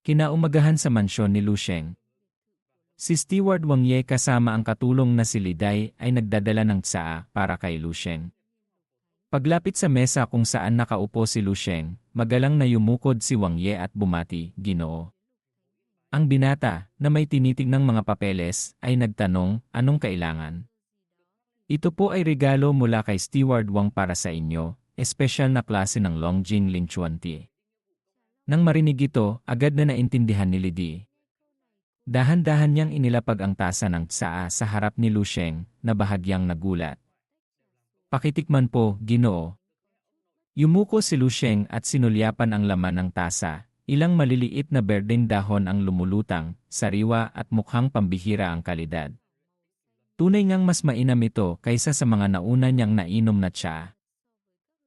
Kinaumagahan sa mansyon ni Lu Sheng. Si Steward Wang Ye kasama ang katulong na si Li Dai ay nagdadala ng tsaa para kay Lu Sheng. Paglapit sa mesa kung saan nakaupo si Lu Sheng, magalang na yumukod si Wang Ye at bumati, "Ginoo." Ang binata, na may tinitignang mga papeles, ay nagtanong, "Anong kailangan?" "Ito po ay regalo mula kay Steward Wang para sa inyo, espesyal na klase ng Longjing Linchuan Tea." Nang marinig ito, agad na naintindihan ni Li Di. Dahan-dahan niyang inilapag ang tasa ng tsaa sa harap ni Lu Sheng, na bahagyang nagulat. "Pakitikman po, Ginoo." Yumuko si Lu Sheng at sinulyapan ang laman ng tasa. Ilang maliliit na berdeng dahon ang lumulutang, sariwa at mukhang pambihira ang kalidad. Tunay ngang mas mainam ito kaysa sa mga nauna niyang nainom na tsaa.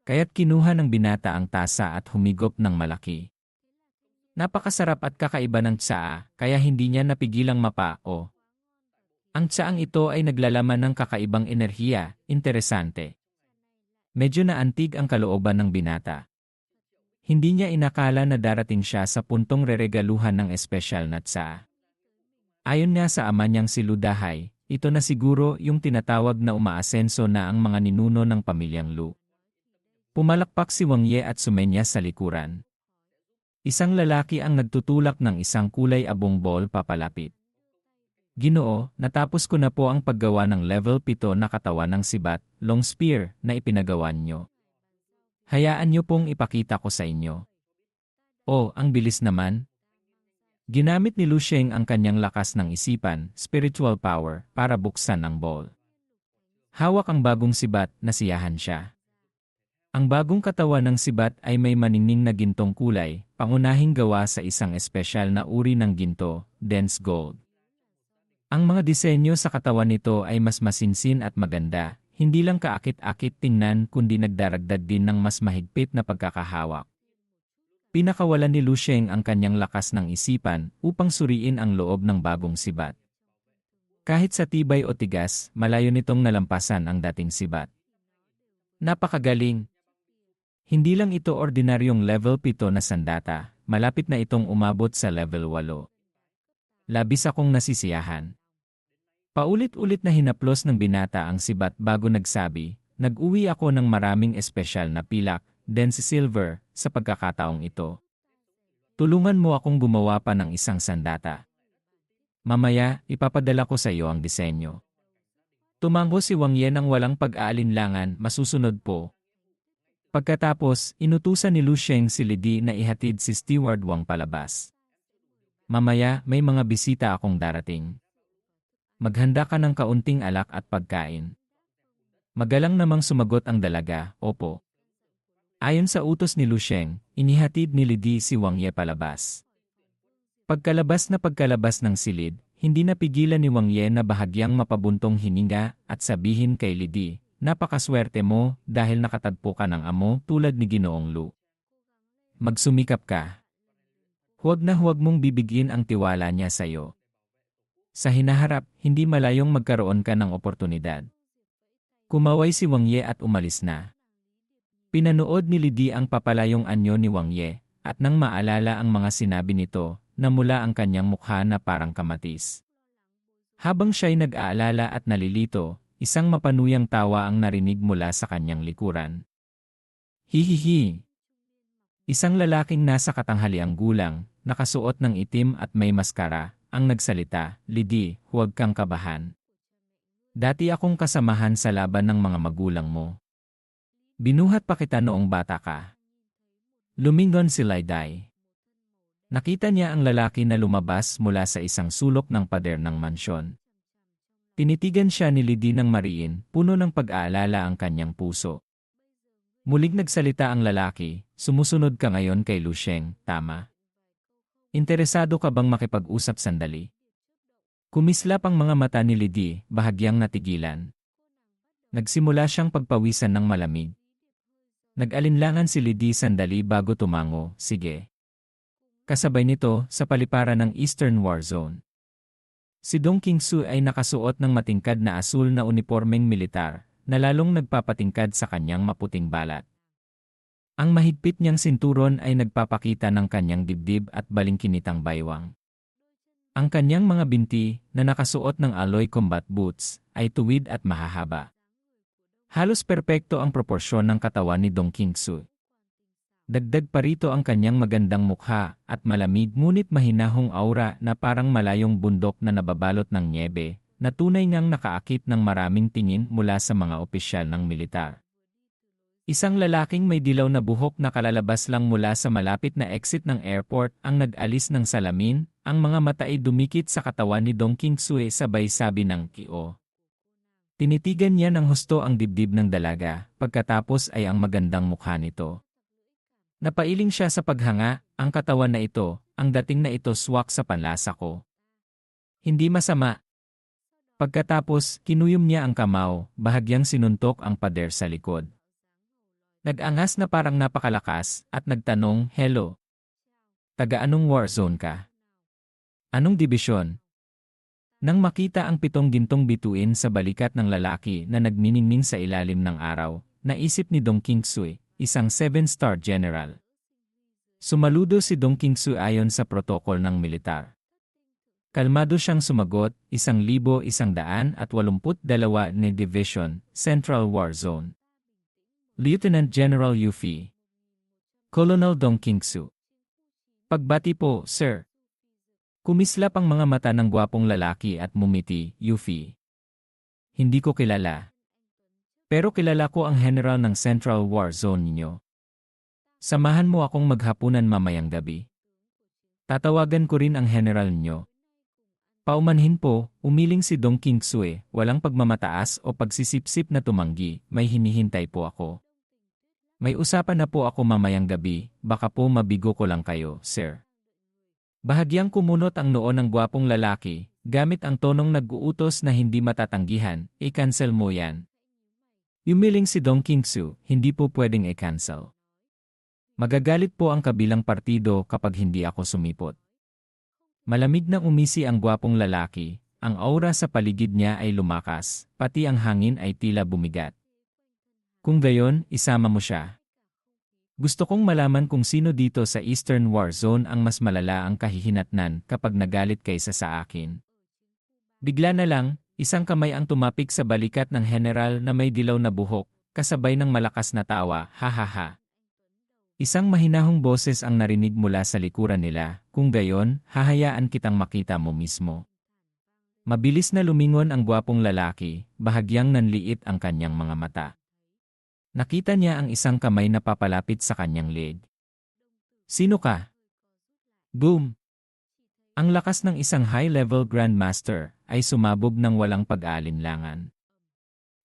Kaya't kinuha ng binata ang tasa at humigop ng malaki. Napakasarap at kakaiba ng tsaa, kaya hindi niya napigilang mapao. Ang tsaang ito ay naglalaman ng kakaibang enerhiya, interesante. Medyo naantig ang kalooban ng binata. Hindi niya inakala na darating siya sa puntong reregaluhan ng espesyal na tsaa. Ayon nga sa ama niyang si Lu Dahai, ito na siguro yung tinatawag na umaasenso na ang mga ninuno ng pamilyang Lu. Pumalakpak si Wang Ye at sumenyas sa likuran. Isang lalaki ang nagtutulak ng isang kulay abong ball papalapit. "Ginoo, natapos ko na po ang paggawa ng level 7 na katawan ng sibat, long spear, na ipinagawa niyo. Hayaan niyo pong ipakita ko sa inyo." "Oh, ang bilis naman." Ginamit ni Lu Sheng ang kanyang lakas ng isipan, spiritual power, para buksan ang ball. Hawak ang bagong sibat, nasiyahan siya. Ang bagong katawan ng sibat ay may maningning na gintong kulay, pangunahing gawa sa isang espesyal na uri ng ginto, dense gold. Ang mga disenyo sa katawan nito ay mas masinsin at maganda, hindi lang kaakit-akit tingnan kundi nagdaragdag din ng mas mahigpit na pagkakahawak. Pinakawalan ni Lu Sheng ang kanyang lakas ng isipan upang suriin ang loob ng bagong sibat. Kahit sa tibay o tigas, malayo nitong nalampasan ang dating sibat. Napakagaling! Hindi lang ito ordinaryong level 7 na sandata, malapit na itong umabot sa level 8. Labis akong nasisiyahan. Paulit-ulit na hinaplos ng binata ang sibat bago nagsabi, "Nag-uwi ako ng maraming espesyal na pilak, dense silver, sa pagkakataong ito. Tulungan mo akong gumawa pa ng isang sandata. Mamaya, ipapadala ko sa iyo ang disenyo." Tumango si Wang Ye ng walang pag-aalinlangan, "Masusunod po." Pagkatapos, inutusan ni Lu Sheng si Li Di na ihatid si Steward Wang palabas. "Mamaya, may mga bisita akong darating. Maghanda ka ng kaunting alak at pagkain." Magalang namang sumagot ang dalaga, "Opo." Ayon sa utos ni Lu Sheng, inihatid ni Li Di si Wang Ye palabas. Pagkalabas ng silid, hindi napigilan ni Wang Ye na bahagyang mapabuntong hininga at sabihin kay Li Di, "Napakaswerte mo dahil nakatagpo ka ng amo tulad ni Ginoong Lu. Magsumikap ka. Huwag na huwag mong bibigin ang tiwala niya sa iyo. Sa hinaharap, hindi malayong magkaroon ka ng oportunidad." Kumaway si Wang Ye at umalis na. Pinanood ni Li Di ang papalayong anyo ni Wang Ye, at nang maalala ang mga sinabi nito, namula ang kanyang mukha na parang kamatis. Habang siya'y nag-aalala at nalilito, isang mapanuyang tawa ang narinig mula sa kanyang likuran. "Hihihi!" Isang lalaking nasa katanghaliang gulang, nakasuot ng itim at may maskara, ang nagsalita, "Li Di, huwag kang kabahan. Dati akong kasamahan sa laban ng mga magulang mo. Binuhat pa kita noong bata ka." Lumingon si Li Dai. Nakita niya ang lalaki na lumabas mula sa isang sulok ng pader ng mansyon. Tinitigan siya ni Li Di ng mariin, puno ng pag-aalala ang kanyang puso. Muling nagsalita ang lalaki, "Sumusunod ka ngayon kay Lu Sheng, tama? Interesado ka bang makipag-usap sandali?" Kumislap ang mga mata ni Li Di, bahagyang natigilan. Nagsimula siyang pagpawisan ng malamig. Nag-alinlangan si Li Di sandali bago tumango, "Sige." Kasabay nito, sa paliparan ng Eastern War Zone. Si Dong Qingsu ay nakasuot ng matingkad na asul na unipormeng militar, na lalong nagpapatingkad sa kanyang maputing balat. Ang mahigpit niyang sinturon ay nagpapakita ng kanyang dibdib at balingkinitang baywang. Ang kanyang mga binti, na nakasuot ng alloy combat boots, ay tuwid at mahahaba. Halos perpekto ang proporsyon ng katawan ni Dong Qingsu. Dagdag pa rito ang kanyang magandang mukha at malamig ngunit mahinahong aura na parang malayong bundok na nababalot ng nyebe, na tunay ngang nakaakit ng maraming tingin mula sa mga opisyal ng militar. Isang lalaking may dilaw na buhok na kalalabas lang mula sa malapit na exit ng airport ang nag-alis ng salamin, ang mga mata ay dumikit sa katawan ni Dong Qingsu sabay sabi ng Kio. Tinitigan niya ng husto ang dibdib ng dalaga, pagkatapos ay ang magandang mukha nito. Napailing siya sa paghanga, ang katawan na ito, ang dating na ito swak sa panlasa ko. Hindi masama. Pagkatapos, kinuyom niya ang kamao, bahagyang sinuntok ang pader sa likod. Nag-angas na parang napakalakas, at nagtanong, "Hello? Taga-anong war zone ka? Anong dibisyon?" Nang makita ang 7 gintong bituin sa balikat ng lalaki na nagniningning sa ilalim ng araw, naisip ni Dong Qingsu, isang 7-star general. Sumaludo si Dong Qingsu ayon sa protokol ng militar. Kalmado siyang sumagot, 1,182 ni Division, Central War Zone. Lieutenant General Yu Fi. Colonel Dong Qingsu. Pagbati po, sir. Kumislap ang mga mata ng gwapong lalaki at mumiti, Yu Fi. Hindi ko kilala. Pero kilala ko ang general ng Central War Zone ninyo. Samahan mo akong maghapunan mamayang gabi. Tatawagan ko rin ang general ninyo. Paumanhin po, umiling si Dong Qingsu, walang pagmamataas o pagsisipsip na tumanggi, may hinihintay po ako. May usapan na po ako mamayang gabi, baka po mabigo ko lang kayo, sir. Bahagyang kumunot ang noo ng gwapong lalaki, gamit ang tonong nag-uutos na hindi matatanggihan, i-cancel mo yan. Umiling si Dong Qingsu, hindi po pwedeng i-cancel. Magagalit po ang kabilang partido kapag hindi ako sumipot. Malamig na umisi ang gwapong lalaki, ang aura sa paligid niya ay lumakas, pati ang hangin ay tila bumigat. Kung gayon, isama mo siya. Gusto kong malaman kung sino dito sa Eastern War Zone ang mas malala ang kahihinatnan kapag nagalit kaysa sa akin. Bigla na lang, isang kamay ang tumapik sa balikat ng general na may dilaw na buhok, kasabay ng malakas na tawa, ha ha ha. Isang mahinahong boses ang narinig mula sa likuran nila, kung gayon, hahayaan kitang makita mo mismo. Mabilis na lumingon ang gwapong lalaki, bahagyang nanliit ang kanyang mga mata. Nakita niya ang isang kamay na papalapit sa kanyang leg. Sino ka? Boom! Ang lakas ng isang high-level grandmaster ay sumabog ng walang pag-aalinlangan.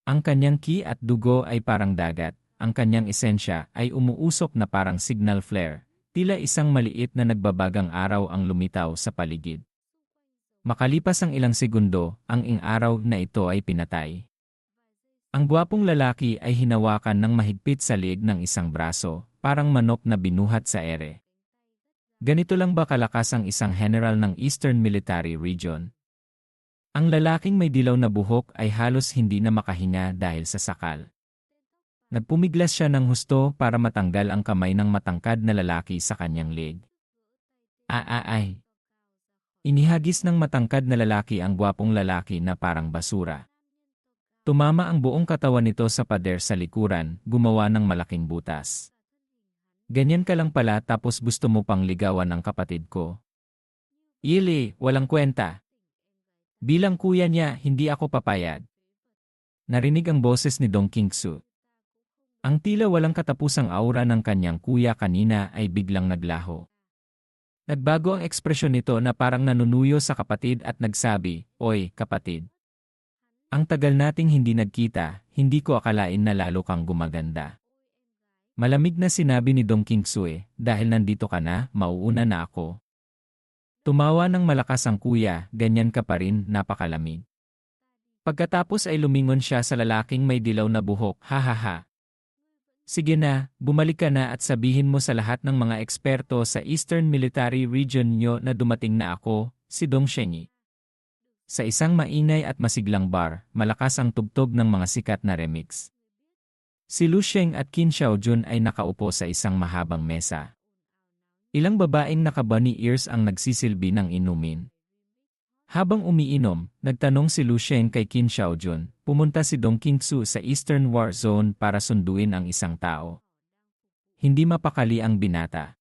Ang kanyang ki at dugo ay parang dagat. Ang kanyang esensya ay umuusok na parang signal flare, tila isang maliit na nagbabagang araw ang lumitaw sa paligid. Makalipas ang ilang segundo, ang araw na ito ay pinatay. Ang gwapong lalaki ay hinawakan ng mahigpit sa liig ng isang braso, parang manok na binuhat sa ere. Ganito lang ba kalakas ang isang general ng Eastern Military Region? Ang lalaking may dilaw na buhok ay halos hindi na makahinga dahil sa sakal. Nagpumiglas siya ng husto para matanggal ang kamay ng matangkad na lalaki sa kanyang leg. Ay! Inihagis ng matangkad na lalaki ang gwapong lalaki na parang basura. Tumama ang buong katawan nito sa pader sa likuran, gumawa ng malaking butas. Ganyan ka lang pala tapos gusto mo pang ligawan ng kapatid ko. Ili, walang kwenta. Bilang kuya niya, hindi ako papayag. Narinig ang boses ni Dong Qingsu. Ang tila walang katapusang aura ng kanyang kuya kanina ay biglang naglaho. Nagbago ang ekspresyon nito na parang nanunuyo sa kapatid at nagsabi, "Oy, kapatid. Ang tagal nating hindi nagkita, hindi ko akalain na lalo kang gumaganda." Malamig na sinabi ni Dong Qingsu, "Dahil nandito ka na, mauuna na ako." Tumawa ng malakas ang kuya, "Ganyan ka pa rin, napakalamig." Pagkatapos ay lumingon siya sa lalaking may dilaw na buhok, "Ha ha ha. Sige na, bumalik ka na at sabihin mo sa lahat ng mga eksperto sa Eastern Military Region nyo na dumating na ako, si Dong Shenyi." Sa isang mainay at masiglang bar, malakas ang tugtog ng mga sikat na remix. Si Lu Sheng at Qin Xiaojun ay nakaupo sa isang mahabang mesa. Ilang babaeng naka-bunny ears ang nagsisilbi ng inumin. Habang umiinom, nagtanong si Lu Sheng kay Qin Xiaojun, pumunta si Dong Qingsu sa Eastern War Zone para sunduin ang isang tao. Hindi mapakali ang binata.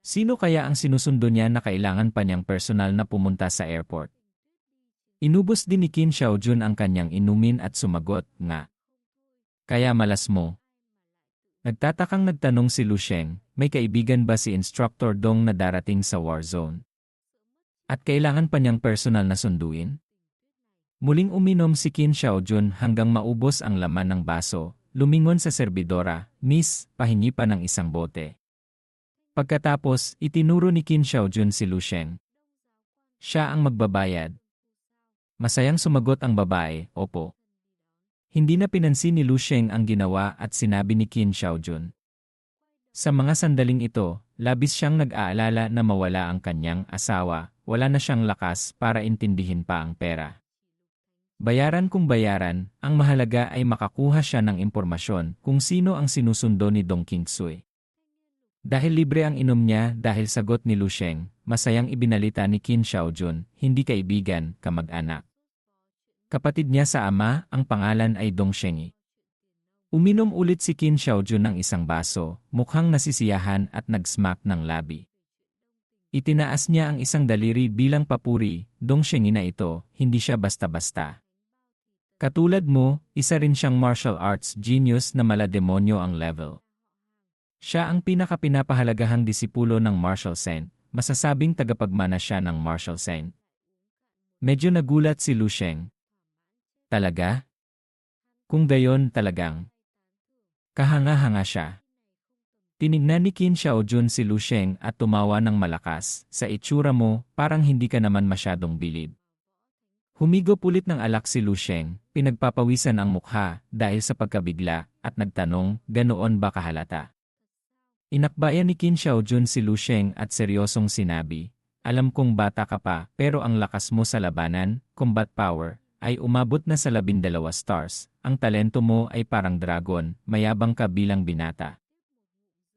Sino kaya ang sinusundo niya na kailangan pa niyang personal na pumunta sa airport? Inubos din ni Qin Xiaojun ang kanyang inumin at sumagot, nga. Kaya malas mo. Nagtatakang nagtanong si Lu Sheng, may kaibigan ba si Instructor Dong na darating sa war zone? At kailangan pa niyang personal na sunduin? Muling uminom si Qin Xiaojun hanggang maubos ang laman ng baso, lumingon sa serbidora, Miss, pahingi pa ng isang bote. Pagkatapos, itinuro ni Qin Xiaojun si Lu Sheng. Siya ang magbabayad. Masayang sumagot ang babae, opo. Hindi na pinansin ni Lu Sheng ang ginawa at sinabi ni Qin Xiaojun. Sa mga sandaling ito, labis siyang nag-aalala na mawala ang kanyang asawa, wala na siyang lakas para intindihin pa ang pera. Bayaran kung bayaran, ang mahalaga ay makakuha siya ng impormasyon kung sino ang sinusundo ni Dong Qingsu. Dahil libre ang inom niya dahil sagot ni Lu Sheng, masayang ibinalita ni Qin Xiaojun, hindi kaibigan, kamag-anak. Kapatid niya sa ama, ang pangalan ay Dong Shengyi. Uminom ulit si Qin Xiaojun ng isang baso, mukhang nasisiyahan at nag-smack ng labi. Itinaas niya ang isang daliri bilang papuri, Dong Shengyi na ito, hindi siya basta-basta. Katulad mo, isa rin siyang martial arts genius na malademonyo ang level. Siya ang pinakapinapahalagahang disipulo ng martial saint, masasabing tagapagmana siya ng martial saint. Medyo nagulat si Lu Sheng. Talaga? Kung gayon talagang. Kahanga-hanga siya. Tinignan ni Qin Xiaojun si Lu Sheng at tumawa ng malakas, sa itsura mo, parang hindi ka naman masyadong bilib. Humigop ulit ng alak si Lu Sheng, pinagpapawisan ang mukha dahil sa pagkabigla at nagtanong, ganoon ba kahalata? Inakbayan ni Qin Xiaojun si Lu Sheng at seryosong sinabi, alam kong bata ka pa pero ang lakas mo sa labanan, combat power, ay umabot na sa 12 stars, ang talento mo ay parang dragon, mayabang ka bilang binata.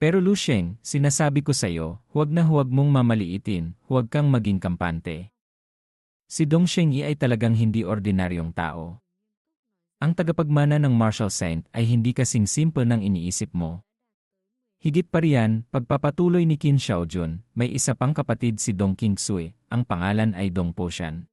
Pero Lu Sheng, sinasabi ko sa'yo, huwag na huwag mong mamaliitin, huwag kang maging kampante. Si Dong Shengyi ay talagang hindi ordinaryong tao. Ang tagapagmana ng martial saint ay hindi kasing simple ng iniisip mo. Higit pa riyan, pagpapatuloy ni Qin Xiaojun, may isa pang kapatid si Dong Qingsu, ang pangalan ay Dong Poshan.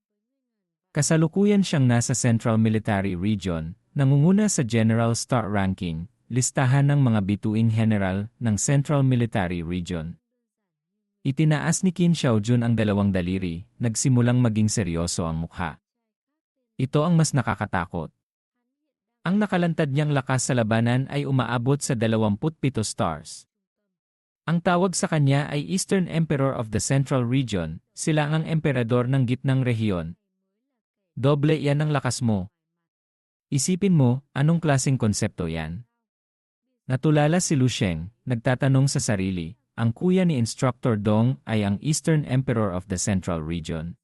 Kasalukuyan siyang nasa Central Military Region, nangunguna sa General Star Ranking, listahan ng mga bituing general ng Central Military Region. Itinaas ni Qin Xiaojun ang dalawang daliri, nagsimulang maging seryoso ang mukha. Ito ang mas nakakatakot. Ang nakalantad niyang lakas sa labanan ay umaabot sa 27 stars. Ang tawag sa kanya ay Eastern Emperor of the Central Region, sila ang emperador ng gitnang rehiyon. Doble yan ang lakas mo. Isipin mo, anong klaseng konsepto yan? Natulala si Lu Sheng, nagtatanong sa sarili, ang kuya ni Instructor Dong ay ang Eastern Emperor of the Central Region.